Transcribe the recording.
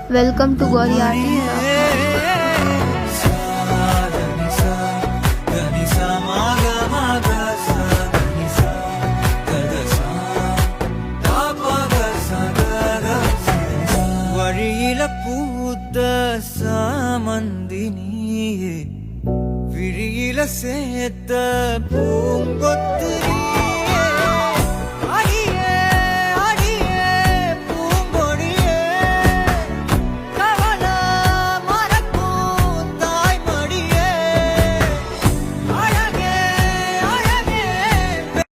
Welcome to Gauri Art. வழியில பூத்த சாமந்தினியே விழியில சேர்த்த பூங்கொத்து